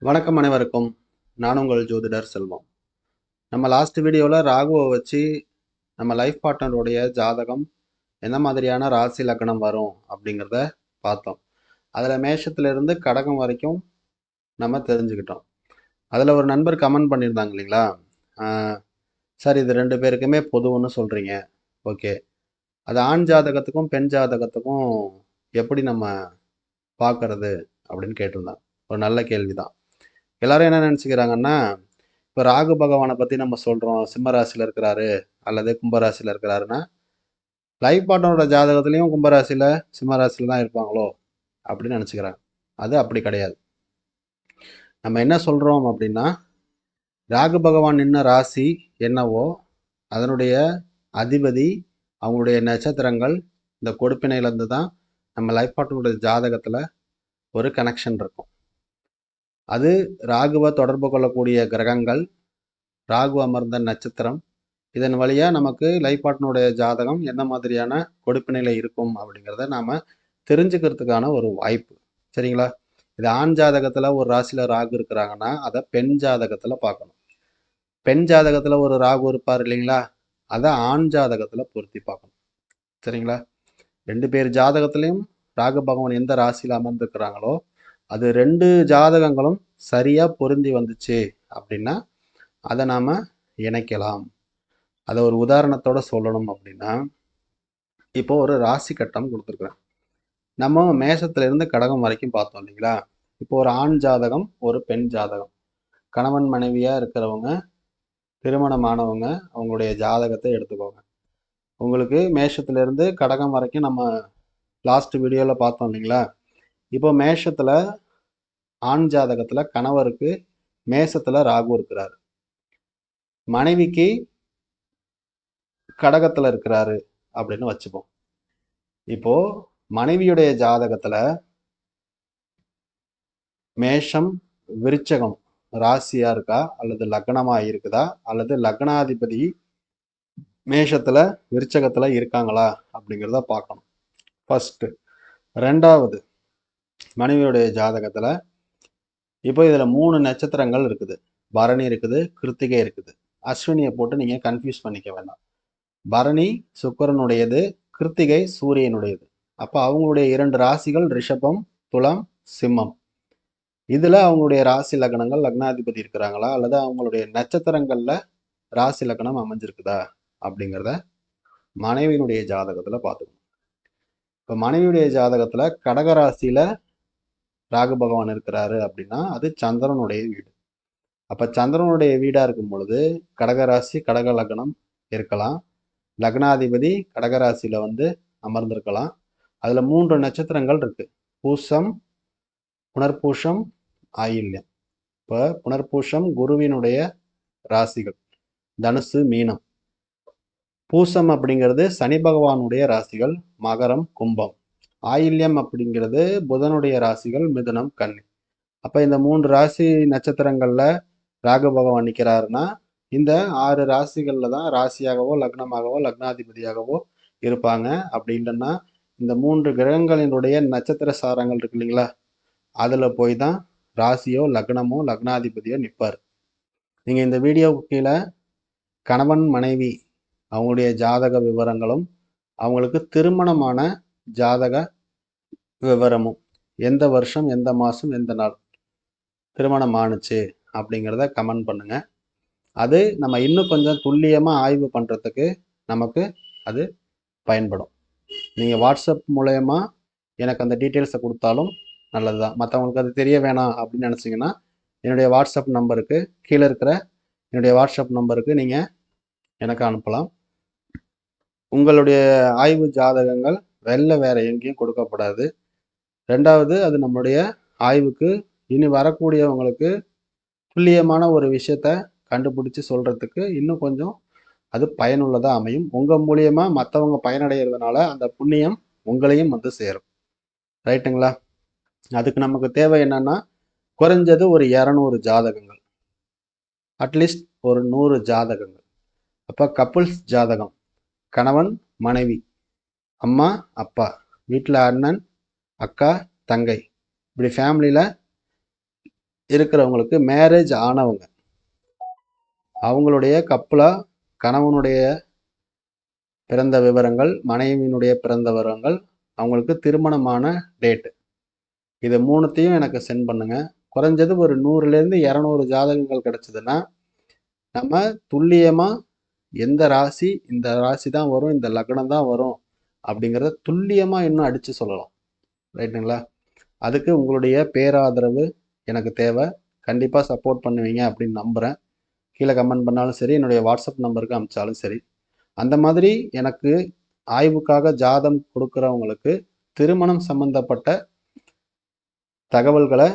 வணக்கம் அனைவருக்கும். நான் உங்கள் ஜோதிடர் செல்வம். நம்ம லாஸ்ட் வீடியோவில் ராகுவை வச்சு நம்ம லைஃப் பார்ட்னருடைய ஜாதகம் எந்த மாதிரியான ராசி லக்னம் வரும் அப்படிங்கிறத பார்த்தோம். அதில் மேஷத்திலிருந்து கடகம் வரைக்கும் நம்ம தெரிஞ்சுக்கிட்டோம். அதில் ஒரு நண்பர் கமெண்ட் பண்ணியிருந்தாங்க இல்லைங்களா, சார் இது ரெண்டு பேருக்குமே பொதுவுன்னு சொல்கிறீங்க, ஓகே, அது ஆண் ஜாதகத்துக்கும் பெண் ஜாதகத்துக்கும் எப்படி நம்ம பார்க்கறது அப்படின்னு கேட்டிருந்தாங்க. ஒரு நல்ல கேள்வி தான். எல்லாரும் என்ன நினச்சிக்கிறாங்கன்னா, இப்போ ராகு பகவானை பற்றி நம்ம சொல்கிறோம், சிம்ம ராசியில் இருக்கிறாரு அல்லது கும்பராசியில் இருக்கிறாருன்னா, லைஃப் பார்ட்னரோட ஜாதகத்துலேயும் கும்பராசியில் சிம்ம ராசியில் தான் இருப்பாங்களோ அப்படின்னு நினச்சிக்கிறாங்க. அது அப்படி கிடையாது. நம்ம என்ன சொல்கிறோம் அப்படின்னா, ராகு பகவான் நின்ன ராசி என்னவோ அதனுடைய அதிபதி, அவங்களுடைய நட்சத்திரங்கள், இந்த கொடுப்பினையிலேருந்து தான் நம்ம லைஃப் பார்ட்னருடைய ஜாதகத்தில் ஒரு கனெக்ஷன் இருக்கும். அது ராகுவை தொடர்பு கொள்ளக்கூடிய கிரகங்கள், ராகு அமர்ந்த நட்சத்திரம், இதன் வழியாக நமக்கு லைஃப் பார்ட்னருடைய ஜாதகம் எந்த மாதிரியான கொடுப்பினையில் இருக்கும் அப்படிங்கிறத நாம் தெரிஞ்சுக்கிறதுக்கான ஒரு வாய்ப்பு. சரிங்களா? இது ஆண் ஜாதகத்தில் ஒரு ராசியில் ராகு இருக்கிறாங்கன்னா அதை பெண் ஜாதகத்தில் பார்க்கணும். பெண் ஜாதகத்தில் ஒரு ராகு இருப்பார் இல்லைங்களா, அதை ஆண் ஜாதகத்தில் பொருத்தி பார்க்கணும். சரிங்களா? ரெண்டு பேர் ஜாதகத்திலையும் ராகு பகவான் எந்த ராசியில் அமர்ந்திருக்கிறாங்களோ அது ரெண்டு ஜாதகங்களும் சரியாக பொருந்தி வந்துச்சு அப்படின்னா அதை நாம் இணைக்கலாம். அதை ஒரு உதாரணத்தோட சொல்லணும் அப்படின்னா, இப்போ ஒரு ராசி கட்டம் கொடுத்துருக்குறேன். நம்ம மேஷத்திலிருந்து கடகம் வரைக்கும் பார்த்தோம் இல்லைங்களா. இப்போ ஒரு ஆண் ஜாதகம், ஒரு பெண் ஜாதகம், கணவன் மனைவியாக இருக்கிறவங்க, திருமணமானவங்க, அவங்களுடைய ஜாதகத்தை எடுத்துக்கோங்க. உங்களுக்கு மேஷத்திலிருந்து கடகம் வரைக்கும் நம்ம லாஸ்ட் வீடியோவில் பார்த்தோம் இல்லைங்களா. இப்போ மேஷத்தில் ஆண் ஜாதகத்தில் கணவருக்கு மேஷத்தில் ராகு இருக்கிறாரு, மனைவிக்கு கடகத்தில் இருக்கிறாரு அப்படின்னு வச்சுப்போம். இப்போ மனைவியுடைய ஜாதகத்துல மேஷம் விருச்சகம் ராசியா இருக்கா அல்லது லக்னமா இருக்குதா அல்லது லக்னாதிபதி மேஷத்துல விருச்சகத்துல இருக்காங்களா அப்படிங்கிறத பார்க்கணும் ஃபர்ஸ்ட். ரெண்டாவது, மனைவியுடைய ஜாதகத்துல இப்போ இதுல 3 நட்சத்திரங்கள் இருக்குது. பரணி இருக்குது, கிருத்திகை இருக்குது. அஸ்வினியை போட்டு நீங்க கன்ஃபியூஸ் பண்ணிக்க வேண்டாம். பரணி சுக்கிரனுடையது, கிருத்திகை சூரியனுடையது. அப்போ அவங்களுடைய 2 ராசிகள் ரிஷபம், துலாம், சிம்மம். இதுல அவங்களுடைய ராசி லக்னங்கள் லக்னாதிபதி இருக்கிறாங்களா அல்லது அவங்களுடைய நட்சத்திரங்கள்ல ராசி லக்னம் அமைஞ்சிருக்குதா அப்படிங்கிறத மனைவியினுடைய ஜாதகத்துல பார்த்துக்கணும். இப்போ மனைவியுடைய ஜாதகத்துல கடகராசியில ராகு பகவான் இருக்கிறாரு அப்படின்னா அது சந்திரனுடைய வீடு. அப்ப சந்திரனுடைய வீடா இருக்கும் பொழுது கடகராசி கடக லக்னம் இருக்கலாம். லக்னாதிபதி கடகராசியில அமர்ந்திருக்கலாம். அதுல 3 நட்சத்திரங்கள் இருக்கு, பூசம், புனர்பூஷம், ஆயில்யம். இப்போ புனர்பூஷம் குருவினுடைய ராசிகள், தனுசு, மீனம். பூசம் அப்படிங்கிறது சனி பகவானுடைய ராசிகள், மகரம், கும்பம். ஆயில்யம் அப்படிங்கிறது புதனுடைய ராசிகள், மிதுனம், கன்னி. அப்ப இந்த 3 ராசி நட்சத்திரங்கள்ல ராகு பகவான் நிற்கிறாருன்னா இந்த 6 ராசிகள்ல தான் ராசியாகவோ லக்னமாகவோ லக்னாதிபதியாகவோ இருப்பாங்க. அப்படி இல்லைன்னா இந்த 3 கிரகங்களினுடைய நட்சத்திர சாரங்கள் இருக்கு இல்லைங்களா, அதுல போய் தான் ராசியோ லக்னமோ லக்னாதிபதியோ நிற்பார். நீங்க இந்த வீடியோவுக்கு கீழே கணவன் மனைவி அவங்களுடைய ஜாதக விவரங்களும் அவங்களுக்கு திருமணமான ஜாதக விவரமும், எந்த வருஷம் எந்த மாதம் எந்த நாள் திருமணம் ஆணுச்சு அப்படிங்கிறத கமெண்ட் பண்ணுங்க. அது நம்ம இன்னும் கொஞ்சம் துல்லியமாக ஆய்வு பண்ணுறதுக்கு நமக்கு அது பயன்படும். நீங்கள் வாட்ஸ்அப் மூலயமா எனக்கு அந்த டீட்டெயில்ஸை கொடுத்தாலும் நல்லது தான். மற்றவங்களுக்கு அது தெரிய வேணாம் அப்படின்னு நினச்சிங்கன்னா என்னுடைய வாட்ஸ்அப் நம்பருக்கு கீழே இருக்கிற என்னுடைய வாட்ஸ்அப் நம்பருக்கு நீங்கள் எனக்கு அனுப்பலாம். உங்களுடைய ஆய்வு ஜாதகங்கள் வேற எங்கேயும் கொடுக்கப்படாது. ரெண்டாவது, அது நம்மளுடைய ஆய்வுக்கு இனி வரக்கூடியவங்களுக்கு துல்லியமான ஒரு விஷயத்த கண்டுபிடிச்சி சொல்றதுக்கு இன்னும் கொஞ்சம் அது பயனுள்ளதாக அமையும். உங்கள் மூலியமா மற்றவங்க பயனடைகிறதுனால அந்த புண்ணியம் உங்களையும் சேரும். ரைட்டுங்களா? அதுக்கு நமக்கு தேவை என்னன்னா குறைஞ்சது ஒரு 200 ஜாதகங்கள், அட்லீஸ்ட் ஒரு 100 ஜாதகங்கள். அப்போ கப்புள்ஸ் ஜாதகம், கணவன் மனைவி, அம்மா அப்பா, வீட்டில் அண்ணன் அக்கா தங்கை, இப்படி ஃபேமிலியில் இருக்கிறவங்களுக்கு மேரேஜ் ஆனவங்க, அவங்களுடைய கப்பலாக கணவனுடைய பிறந்த விவரங்கள், மனைவியினுடைய பிறந்த விவரங்கள், அவங்களுக்கு திருமணமான டேட்டு, இது மூணுத்தையும் எனக்கு சென்ட் பண்ணுங்க. குறைஞ்சது ஒரு 100லேருந்து 200 ஜாதகங்கள் கிடைச்சதுன்னா நம்ம துல்லியமாக எந்த ராசி, இந்த ராசி தான் வரும், இந்த லக்னம் தான் வரும் அப்படிங்கிறத துல்லியமாக இன்னும் அடித்து சொல்லலாம். ரைட்டுங்களா? அதுக்கு உங்களுடைய பேராதரவு எனக்கு தேவை. கண்டிப்பாக சப்போர்ட் பண்ணுவீங்க அப்படின்னு நம்புகிறேன். கீழே கமெண்ட் பண்ணாலும் சரி, என்னுடைய வாட்ஸ்அப் நம்பருக்கு அனுப்பிச்சாலும் சரி. அந்த மாதிரி எனக்கு ஆய்வுக்காக ஜாதம் கொடுக்குறவங்களுக்கு திருமணம் சம்பந்தப்பட்ட தகவல்களை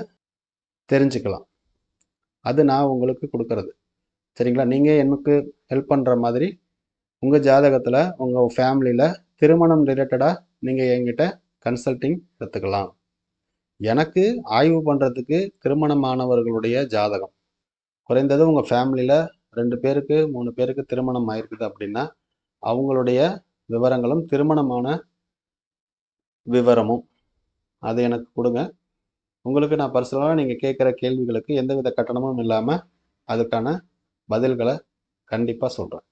தெரிஞ்சுக்கலாம். அது நான் உங்களுக்கு கொடுக்கறது. சரிங்களா? நீங்கள் எனக்கு ஹெல்ப் பண்ணுற மாதிரி உங்கள் ஜாதகத்தில், உங்கள் ஃபேமிலியில் திருமணம் ரிலேட்டடாக நீங்கள் என்கிட்ட கன்சல்டிங் எடுத்துக்கலாம். எனக்கு ஆய்வு பண்ணுறதுக்கு திருமணமானவர்களுடைய ஜாதகம், குறைந்தது உங்கள் ஃபேமிலியில் 2 பேருக்கு 3 பேருக்கு திருமணம் ஆயிருக்குது அப்படின்னா அவங்களுடைய விவரங்களும் திருமணமான விவரமும் அது எனக்கு கொடுங்க. உங்களுக்கு நான் பர்சனலாக நீங்கள் கேட்குற கேள்விகளுக்கு எந்தவித கட்டணமும் இல்லாமல் அதுக்கான பதில்களை கண்டிப்பாக சொல்கிறேன்.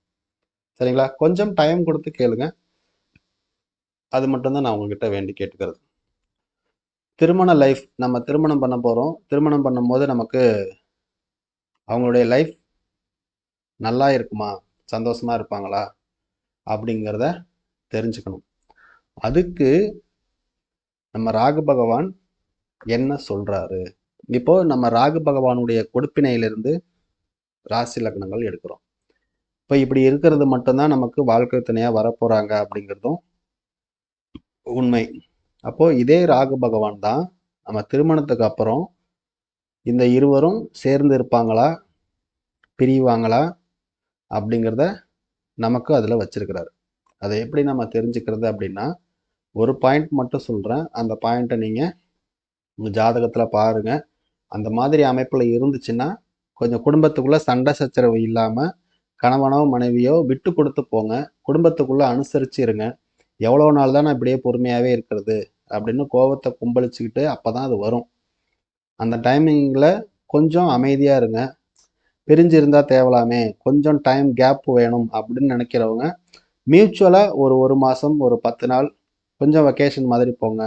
சரிங்களா? கொஞ்சம் டைம் கொடுத்து கேளுங்க. அது மட்டும்தான் நான் உங்ககிட்ட வேண்டி கேட்டுக்கிறது. திருமண லைஃப், நம்ம திருமணம் பண்ண போகிறோம். திருமணம் பண்ணும்போது நமக்கு அவங்களுடைய லைஃப் நல்லா இருக்குமா, சந்தோஷமாக இருப்பாங்களா அப்படிங்கிறத தெரிஞ்சுக்கணும். அதுக்கு நம்ம ராகு பகவான் என்ன சொல்கிறாரு? இப்போது நம்ம ராகு பகவானுடைய கொடுப்பினையிலிருந்து ராசி லக்னங்கள் எடுக்கிறோம். இப்போ இப்படி இருக்கிறது மட்டும்தான் நமக்கு வாழ்க்கை துணையாக வரப்போகிறாங்க அப்படிங்கிறதும் உண்மை. அப்போது இதே ராகு பகவான் தான் நம்ம திருமணத்துக்கு அப்புறம் இந்த இருவரும் சேர்ந்து இருப்பாங்களா, பிரிவாங்களா அப்படிங்கிறத நமக்கு அதில் வச்சிருக்கிறாரு. அதை எப்படி நம்ம தெரிஞ்சுக்கிறது அப்படின்னா, ஒரு பாயிண்ட் மட்டும் சொல்கிறேன். அந்த பாயிண்ட்டை நீங்கள் உங்கள் ஜாதகத்தில் பாருங்கள். அந்த மாதிரி அமைப்பில் இருந்துச்சுன்னா கொஞ்சம் குடும்பத்துக்குள்ளே சண்டை சச்சரவு இல்லாமல் கணவனோ மனைவியோ விட்டு கொடுத்து போங்க. குடும்பத்துக்குள்ளே அனுசரித்து இருங்க. எவ்வளோ நாள் தான் நான் இப்படியே பொறுமையாகவே இருக்கிறது அப்படின்னு கோபத்தை கும்பலிச்சுக்கிட்டு அப்போ தான் அது வரும். அந்த டைமிங்கில் கொஞ்சம் அமைதியாக இருங்க. பிரிஞ்சு இருந்தால் தேவலாமே, கொஞ்சம் டைம் கேப் வேணும் அப்படின்னு நினைக்கிறவங்க மியூச்சுவலாக ஒரு மாதம், ஒரு 10 நாள் கொஞ்சம் வெக்கேஷன் மாதிரி போங்க.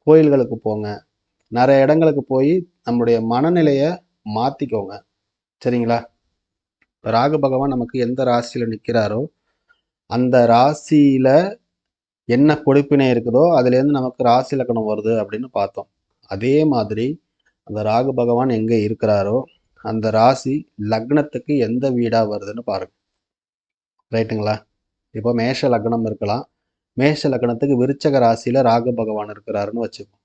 கோயில்களுக்கு போங்க. நிறைய இடங்களுக்கு போய் நம்மளுடைய மனநிலையை மாற்றிக்கோங்க. சரிங்களா? ராகு பகவான் நமக்கு எந்த ராசியில் நிற்கிறாரோ அந்த ராசியில் என்ன கொடுப்பினை இருக்குதோ அதுலேருந்து நமக்கு ராசி லக்னம் வருது அப்படின்னு பார்த்தோம். அதே மாதிரி அந்த ராகு பகவான் எங்கே இருக்கிறாரோ அந்த ராசி லக்னத்துக்கு எந்த வீடாக வருதுன்னு பாருங்க. ரைட்டுங்களா? இப்போ மேஷ லக்னம் இருக்கலாம். மேஷ லக்னத்துக்கு விருச்சக ராசியில் ராகு பகவான் இருக்கிறாருன்னு வச்சுப்போம்.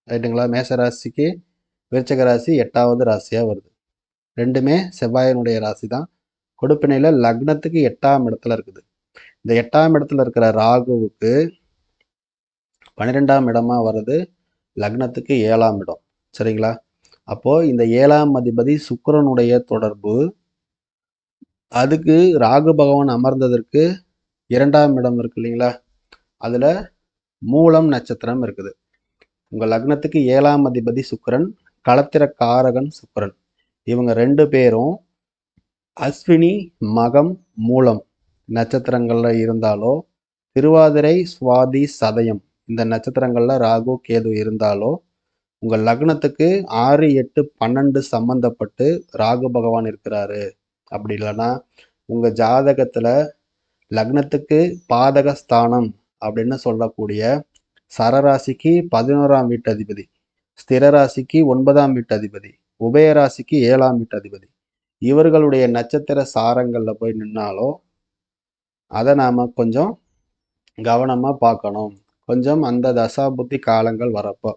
ரைட்டுங்களா? மேஷ ராசிக்கு விருச்சக ராசி 8வது ராசியாக வருது. ரெண்டுமே செவ்வாயினுடைய ராசி தான். கொடுப்பினையில் லக்னத்துக்கு 8ஆம் இடத்துல இருக்குது. இந்த 8ஆம் இடத்துல இருக்கிற ராகுவுக்கு 12ஆம் இடமா வருது லக்னத்துக்கு 7ஆம் இடம். சரிங்களா? அப்போது இந்த 7ஆம் அதிபதி சுக்கிரனுடைய தொடர்பு, அதுக்கு ராகு பகவான் அமர்ந்ததற்கு 2ஆம் இடம் இருக்கு இல்லைங்களா, அதில் மூலம் நட்சத்திரம் இருக்குது. உங்கள் லக்னத்துக்கு 7ஆம் அதிபதி சுக்கிரன், களத்திர காரகன் சுக்கிரன். இவங்க 2 பேரும் அஸ்வினி மகம் மூலம் நட்சத்திரங்களில் இருந்தாலோ, திருவாதிரை சுவாதி சதயம் இந்த நட்சத்திரங்களில் ராகு கேது இருந்தாலோ உங்கள் லக்னத்துக்கு 6, 8, 12 சம்பந்தப்பட்டு ராகு பகவான் இருக்கிறாரு. அப்படி இல்லைன்னா உங்கள் ஜாதகத்தில் லக்னத்துக்கு பாதகஸ்தானம் அப்படின்னு சொல்லக்கூடிய சரராசிக்கு 11ஆம் வீட்டு அதிபதி, ஸ்திர ராசிக்கு 9ஆம் வீட்டு அதிபதி, உபயராசிக்கு 7ஆம் வீட்டு அதிபதி, இவர்களுடைய நட்சத்திர சாரங்களில் போய் நின்னாலோ அதை நாம் கொஞ்சம் கவனமாக பார்க்கணும். கொஞ்சம் அந்த தசாபுத்தி காலங்கள் வரப்போ.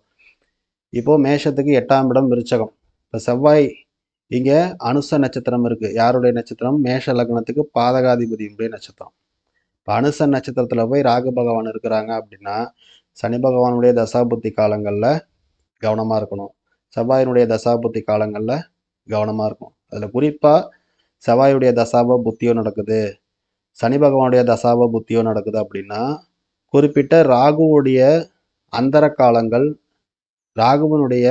இப்போது மேஷத்துக்கு 8ஆம் இடம் விருச்சகம். இப்போ செவ்வாய் இங்கே அனுச நட்சத்திரம் இருக்குது. யாருடைய நட்சத்திரம்? மேஷ லக்னத்துக்கு பாதகாதிபதியுடைய நட்சத்திரம். இப்போ அனுச நட்சத்திரத்தில் போய் ராகு பகவான் இருக்கிறாங்க அப்படின்னா சனி பகவானுடைய தசாபுத்தி காலங்களில் கவனமாக இருக்கணும். செவ்வாயினுடைய தசாபுத்தி காலங்களில் கவனமாக இருக்கும். அதில் குறிப்பாக செவ்வாயுடைய தசாப புத்தியோ நடக்குது, சனி பகவானுடைய தசாப புத்தியோ நடக்குது அப்படின்னா குறிப்பிட்ட ராகுவுடைய அந்தர காலங்கள், ராகுவனுடைய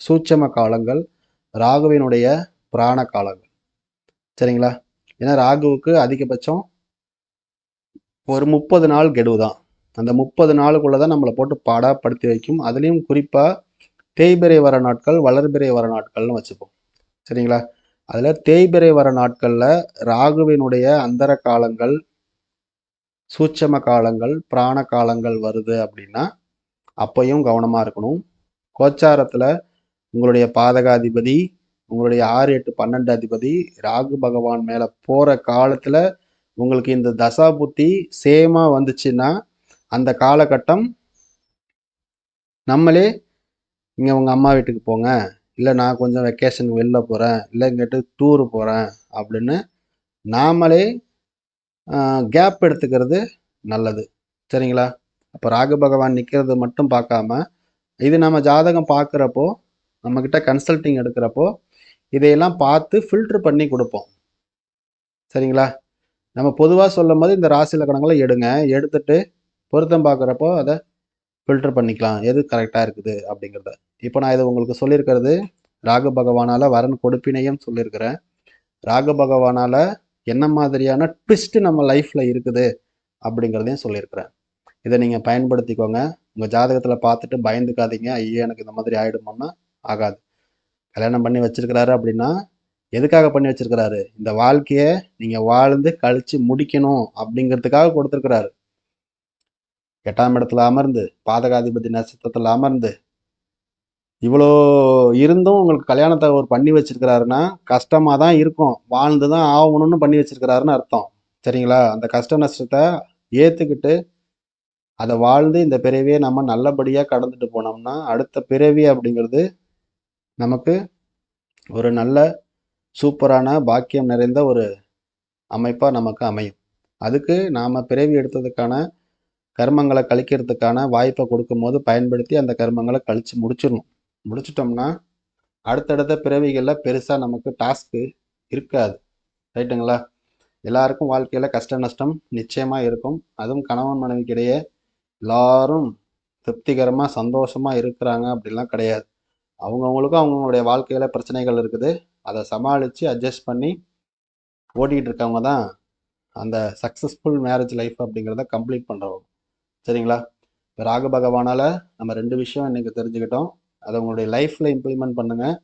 சூட்சம காலங்கள் ராகுவினுடைய பிராண காலங்கள். சரிங்களா? ஏன்னா ராகுவுக்கு அதிகபட்சம் ஒரு 30 நாள் கெடு தான். அந்த 30 நாளுக்குள்ள தான் நம்மளை போட்டு பாடாப்படுத்தி வைக்கும். அதுலேயும் குறிப்பாக தேய்பிறை வர நாட்கள், வளர்பிறை வர நாட்கள்னு வச்சுப்போம். சரிங்களா? அதில் தேய்பிறை வர நாட்களில் ராகுவினுடைய அந்தர காலங்கள், சூட்சம காலங்கள், பிராண காலங்கள் வருது அப்படின்னா அப்பையும் கவனமாக இருக்கணும். கோச்சாரத்தில் உங்களுடைய பாதகாதிபதி, உங்களுடைய 6, 8, 12 அதிபதி ராகு பகவான் மேலே போகிற காலத்தில் உங்களுக்கு இந்த தசா புத்தி சேமாக வந்துச்சுன்னா அந்த காலகட்டம் நம்மளே இங்கே உங்கள் அம்மா வீட்டுக்கு போங்க, இல்லை நான் கொஞ்சம் வெக்கேஷனுக்கு வெளில போகிறேன், இல்லை இங்கிட்டு டூரு போகிறேன் அப்படின்னு நாமளே கேப் எடுத்துக்கிறது நல்லது. சரிங்களா? அப்போ ராகு பகவான் நிற்கிறது மட்டும் பார்க்காம இது நம்ம ஜாதகம் பார்க்குறப்போ, நம்மக்கிட்ட கன்சல்ட்டிங் எடுக்கிறப்போ இதையெல்லாம் பார்த்து ஃபில்ட்ரு பண்ணி கொடுப்போம். சரிங்களா? நம்ம பொதுவாக சொல்லும் போது இந்த ராசி லக்கணங்களை எடுங்க, எடுத்துட்டு பொருத்தம் பார்க்குறப்போ அதை ஃபில்டர் பண்ணிக்கலாம், எது கரெக்டாக இருக்குது அப்படிங்கிறத. இப்போ நான் இதை உங்களுக்கு சொல்லியிருக்கிறது ராகு பகவானால் வரன் கொடுப்பினையும் சொல்லியிருக்கிறேன். ராகு பகவானால் என்ன மாதிரியான ட்விஸ்ட் நம்ம லைஃப்பில் இருக்குது அப்படிங்கிறதையும் சொல்லியிருக்கிறேன். இதை நீங்கள் பயன்படுத்திக்கோங்க. உங்கள் ஜாதகத்தில் பார்த்துட்டு பயந்துக்காதீங்க, ஐயோ எனக்கு இந்த மாதிரி ஆகிடுமோன்னா ஆகாது. கல்யாணம் பண்ணி வச்சிருக்கிறாரு அப்படின்னா எதுக்காக பண்ணி வச்சிருக்கிறாரு? இந்த வாழ்க்கையை நீங்கள் வாழ்ந்து கழித்து முடிக்கணும் அப்படிங்கிறதுக்காக கொடுத்துருக்கிறாரு. 8ஆம் இடத்துல அமர்ந்து, பாதகாதிபதி நட்சத்திரத்தில் அமர்ந்து இவ்வளோ இருந்தும் உங்களுக்கு கல்யாணத்தை அவர் பண்ணி வச்சிருக்கிறாருன்னா கஷ்டமாக தான் இருக்கும், வாழ்ந்து தான் ஆகணும்னு பண்ணி வச்சிருக்கிறாருன்னு அர்த்தம். சரிங்களா? அந்த கஷ்ட நஷ்டத்தை ஏற்றுக்கிட்டு அதை வாழ்ந்து இந்த பிறவியை நம்ம நல்லபடியாக கடந்துட்டு போனோம்னா அடுத்த பிறவி அப்படிங்கிறது நமக்கு ஒரு நல்ல சூப்பரான பாக்கியம் நிறைந்த ஒரு அமைப்பாக நமக்கு அமையும். அதுக்கு நாம் பிறவி எடுத்ததுக்கான கர்மங்களை கழிக்கிறதுக்கான வாய்ப்பை கொடுக்கும்போது பயன்படுத்தி அந்த கர்மங்களை கழித்து முடிச்சிடணும். முடிச்சிட்டோம்னா அடுத்தடுத்த பிறவிகளில் பெருசாக நமக்கு டாஸ்க்கு இருக்காது. ரைட்டுங்களா? எல்லாருக்கும் வாழ்க்கையில் கஷ்ட நஷ்டம் நிச்சயமாக இருக்கும். அதுவும் கணவன் மனைவிக்கிடையே எல்லாரும் திருப்திகரமாக சந்தோஷமாக இருக்கிறாங்க அப்படிலாம் கிடையாது. அவங்கவுங்களுக்கும் அவங்களுடைய வாழ்க்கையில் பிரச்சனைகள் இருக்குது. அதை சமாளித்து அட்ஜஸ்ட் பண்ணி ஓட்டிகிட்டு இருக்கவங்க தான் அந்த சக்ஸஸ்ஃபுல் மேரேஜ் லைஃப் அப்படிங்கிறத கம்ப்ளீட் பண்ணுறவங்க. சரிங்களா? இப்போ ராகு பகவானால் நம்ம 2 விஷயம் இன்றைக்கி தெரிஞ்சுக்கிட்டோம். அதை உங்களுடைய லைஃப்பில் இம்ப்ளிமெண்ட் பண்ணுங்கள்.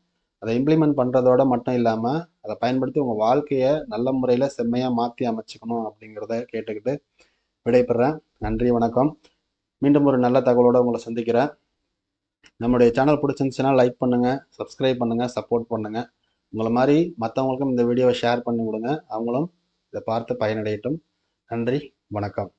அதை இம்ப்ளிமெண்ட் பண்ணுறதோட மட்டும் இல்லாமல் அதை பயன்படுத்தி உங்கள் வாழ்க்கையை நல்ல முறையில் செம்மையாக மாற்றி அமைச்சிக்கணும் அப்படிங்கிறத கேட்டுக்கிட்டு விடைபெறேன். நன்றி, வணக்கம். மீண்டும் ஒரு நல்ல தகவலோடு உங்களை சந்திக்கிறேன். நம்முடைய சேனல் பிடிச்சிருந்துச்சுன்னா லைக் பண்ணுங்கள், சப்ஸ்கிரைப் பண்ணுங்கள், சப்போர்ட் பண்ணுங்கள். உங்களை மாதிரி மற்றவங்களுக்கும் இந்த வீடியோவை ஷேர் பண்ணி விடுங்க, அவங்களும் இதை பார்த்து பயனடையட்டும். நன்றி, வணக்கம்.